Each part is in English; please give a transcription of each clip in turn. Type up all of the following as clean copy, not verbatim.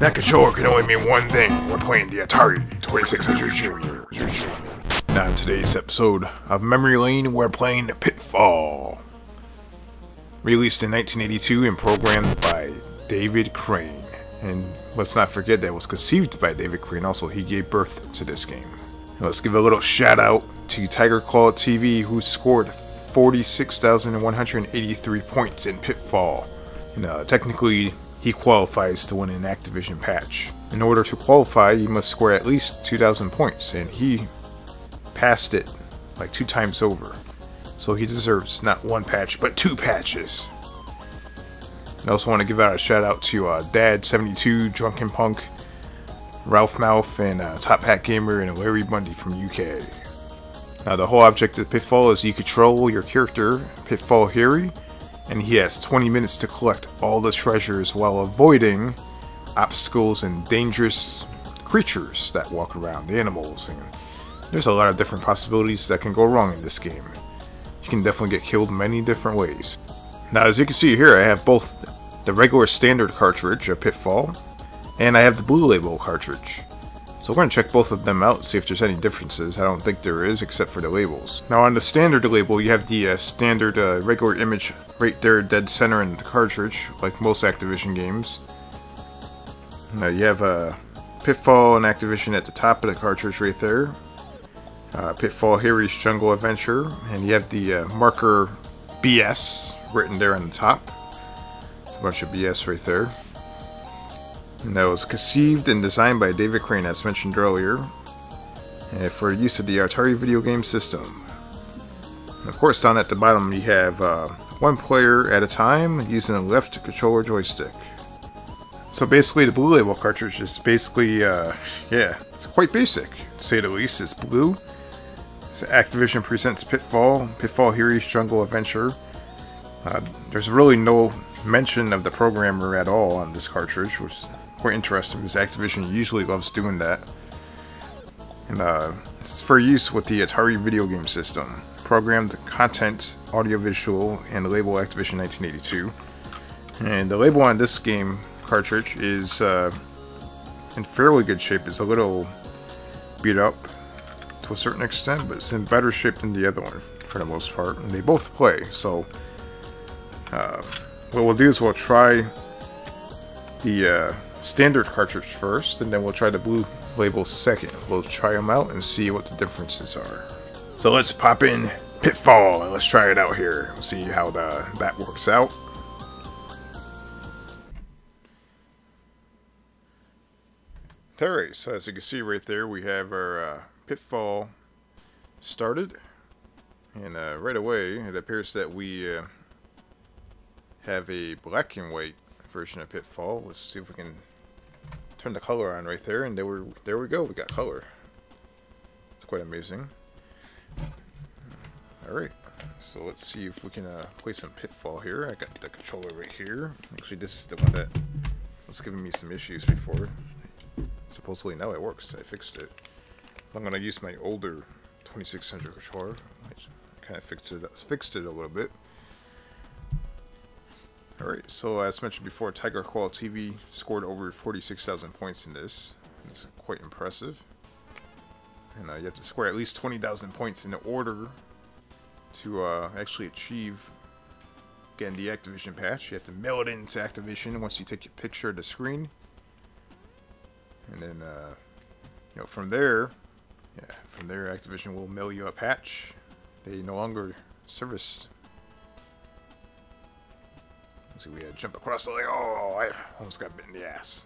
That controller can only mean one thing. We're playing the Atari 2600 Junior. Now in today's episode of Memory Lane, we're playing Pitfall. Released in 1982 and programmed by David Crane. And let's not forget that it was conceived by David Crane. Also, he gave birth to this game. Now, let's give a little shout out to Tiger Claw TV, who scored 46,183 points in Pitfall. And technically, he qualifies to win an Activision patch. In order to qualify, you must score at least 2,000 points, and he passed it like 2 times over. So he deserves not 1 patch, but 2 patches. I also want to give out a shout out to Dad72, Drunken Punk, Ralph Mouth, and Top Hat Gamer, and Larry Bundy from UK. Now the whole object of Pitfall is you control your character, Pitfall Harry, and he has 20 minutes to collect all the treasures while avoiding obstacles and dangerous creatures that walk around, the animals. And there's a lot of different possibilities that can go wrong in this game. You can definitely get killed many different ways. Now as you can see here, I have both the regular standard cartridge of Pitfall, and I have the Blue Label cartridge. So we're going to check both of them out, see if there's any differences. I don't think there is, except for the labels. Now on the standard label, you have the standard regular image right there, dead center in the cartridge, like most Activision games. Now you have Pitfall and Activision at the top of the cartridge right there. Pitfall Harry's Jungle Adventure, and you have the marker BS written there on the top. It's a bunch of BS right there. And that was conceived and designed by David Crane, as mentioned earlier, for use of the Atari video game system. And of course, down at the bottom, you have 1 player at a time using a left controller joystick. So basically, the Blue Label cartridge is basically, yeah, it's quite basic, to say the least. It's blue. So Activision presents Pitfall, Pitfall Harry's Jungle Adventure. There's really no mention of the programmer at all on this cartridge, which is quite interesting because Activision usually loves doing that. And it's for use with the Atari video game system. Programmed content, audiovisual, and the label Activision 1982. And the label on this game cartridge is in fairly good shape. It's a little beat up to a certain extent, but it's in better shape than the other one for the most part. And they both play, so what we'll do is we'll try the standard cartridge first, and then we'll try the Blue Label second. We'll try them out and see what the differences are. So let's pop in Pitfall and let's try it out here. We'll see how that works out. Alright, so as you can see right there, we have our Pitfall started, and right away it appears that we have a black and white version of Pitfall. Let's see if we can turn the color on right there, and there we go, we got color. It's quite amazing. Alright, so let's see if we can play some Pitfall here. I got the controller right here. Actually, this is the one that was giving me some issues before. Supposedly now it works. I fixed it. I'm gonna use my older 2600 controller. I kind of fixed it a little bit. Alright, so as mentioned before, Tiger Claw TV scored over 46,000 points in this. It's quite impressive. And you have to score at least 20,000 points in order to actually achieve getting the Activision patch. You have to mail it into Activision once you take a picture of the screen. And then, you know, from there, Activision will mail you a patch. They no longer service. Let's see, we had to jump across the lake. Oh, I almost got bit in the ass.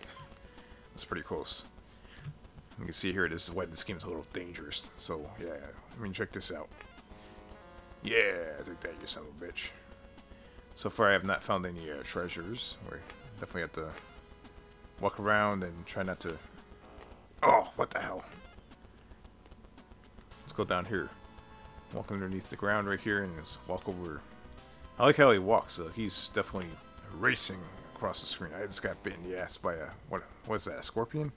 That's pretty close. You can see here, this is why this game is a little dangerous. So, yeah, I mean, check this out. Yeah, take that, you son of a bitch. So far, I have not found any treasures. We definitely have to walk around and try not to... Oh, what the hell? Let's go down here. Walk underneath the ground right here and just walk over. I like how he walks. He's definitely racing across the screen. I just got bit in the ass by a... What was that, a scorpion?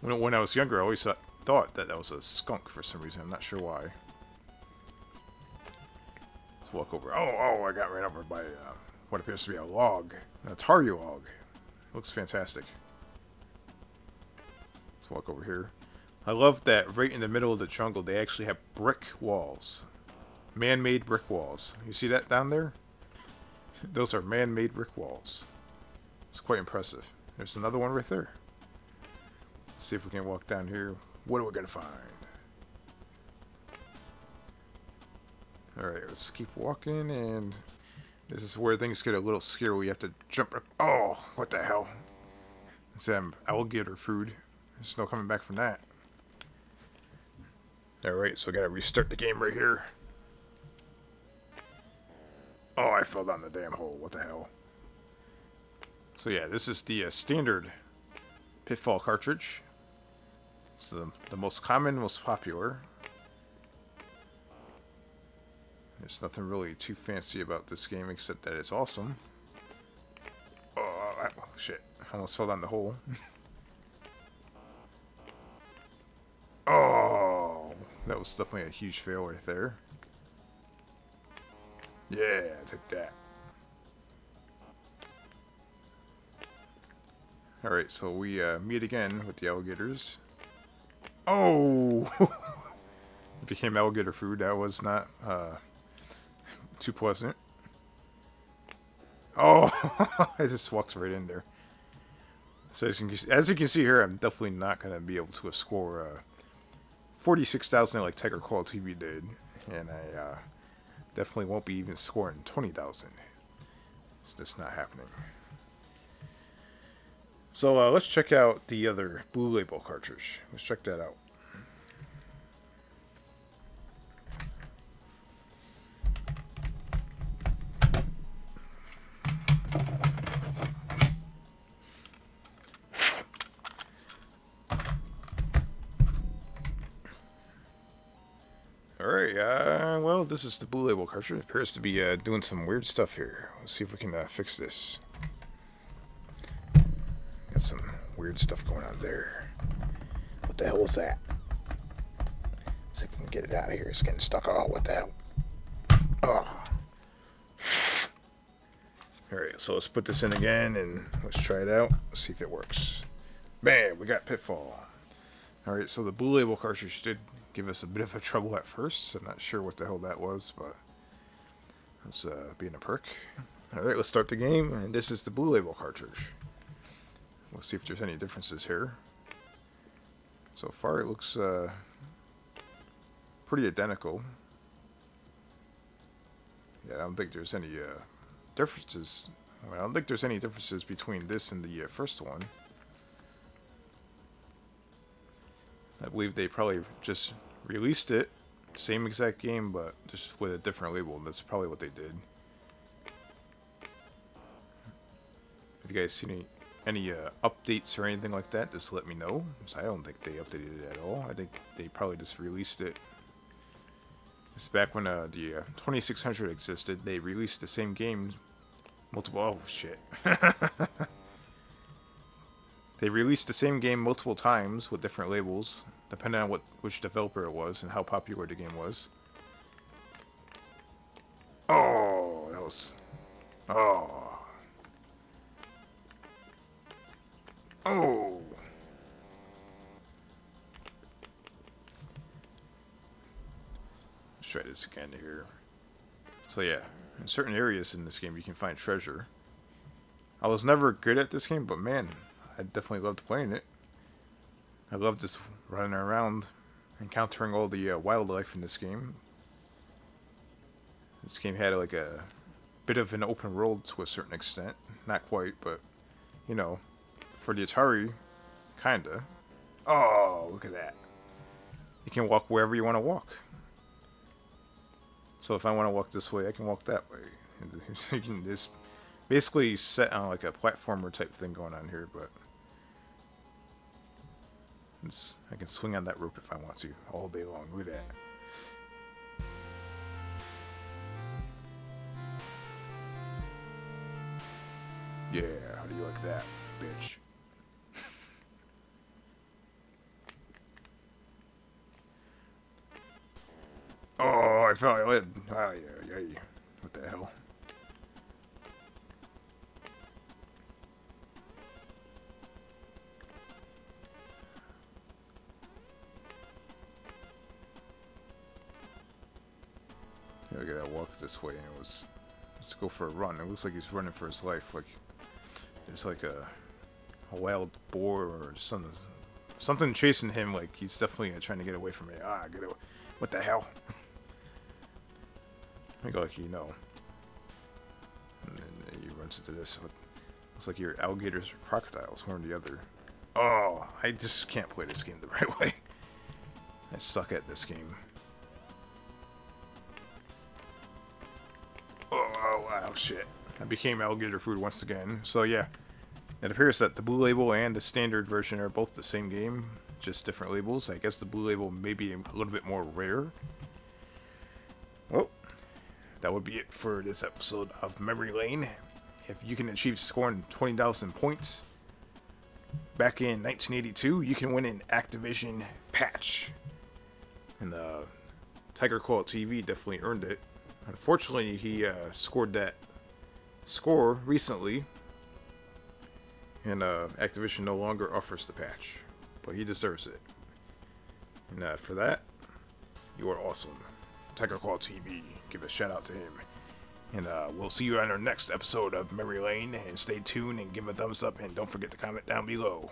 When I was younger, I always thought that was a skunk for some reason. I'm not sure why. Let's walk over. Oh, I got ran over by what appears to be a log. An Atari log. Looks fantastic. Let's walk over here. I love that right in the middle of the jungle they actually have brick walls. Man-made brick walls. You see that down there? Those are man-made brick walls. It's quite impressive. There's another one right there. Let's see if we can walk down here. What are we going to find? Alright, let's keep walking, and this is where things get a little scary. We have to jump. Oh, what the hell? It's alligator food. There's no coming back from that. Alright, so I gotta restart the game right here. Oh, I fell down the damn hole. What the hell? So yeah, this is the standard Pitfall cartridge. It's the most common, most popular. There's nothing really too fancy about this game except that it's awesome. Oh, shit. I almost fell down the hole. Oh, that was definitely a huge fail right there. Yeah, take that. Alright, so we meet again with the alligators. Oh! It became alligator food. That was not too pleasant. Oh! I just walked right in there. So as you can see here, I'm definitely not going to be able to score 46,000 like Tiger Claw TV did. And I definitely won't be even scoring 20,000. It's just not happening. So let's check out the other Blue Label cartridge. Let's check that out. Alright, well, this is the Blue Label cartridge. It appears to be doing some weird stuff here. Let's see if we can fix this. Got some weird stuff going on there. What the hell was that? Let's see if we can get it out of here. It's getting stuck. Oh, what the hell? Oh. Alright, so let's put this in again and let's try it out. Let's see if it works. Bam! We got Pitfall. Alright, so the Blue Label cartridge did give us a bit of a trouble at first. I'm not sure what the hell that was, but it's being a perk. Alright, let's start the game, and this is the Blue Label cartridge. We'll see if there's any differences here. So far it looks pretty identical. Yeah, I don't think there's any differences. Well, I don't think there's any differences between this and the first one. I believe they probably just released it, same exact game, but just with a different label. That's probably what they did. If you guys see any updates or anything like that, just let me know. So I don't think they updated it at all. I think they probably just released it. It's back when the 2600 existed. They released the same game multiple. Oh shit. They released the same game multiple times with different labels, depending on which developer it was and how popular the game was. Oh, that was... Oh. Oh. Let's try this again here. So yeah, in certain areas in this game you can find treasure. I was never good at this game, but man, I definitely loved playing it. I love just running around, encountering all the wildlife in this game. This game had like a bit of an open world to a certain extent. Not quite, but, you know, for the Atari, kinda. Oh, look at that. You can walk wherever you want to walk. So if I want to walk this way, I can walk that way. You can just basically set on like a platformer type thing going on here, but I can swing on that rope if I want to all day long. Look at that. Yeah, how do you like that, bitch? Oh, I fell. Oh, yeah. What the hell? walk this way, and it was let's go for a run. It looks like he's running for his life. Like there's like a wild boar or something chasing him. Like he's definitely trying to get away from me. Get away! What the hell? I go like And then you run into this. Looks like your alligators or crocodiles, one or the other. Oh, I just can't play this game the right way. I suck at this game. Oh, wow, shit. I became alligator food once again. So, yeah. It appears that the Blue Label and the standard version are both the same game, just different labels. I guess the Blue Label may be a little bit more rare. Well, that would be it for this episode of Memory Lane. If you can achieve scoring 20,000 points back in 1982, you can win an Activision patch. And Tiger Claw TV definitely earned it. Unfortunately, he scored that score recently, and Activision no longer offers the patch, but he deserves it. And for that, you are awesome. Tiger Claw TV, give a shout out to him. And we'll see you on our next episode of Memory Lane, and stay tuned and give a thumbs up, and don't forget to comment down below.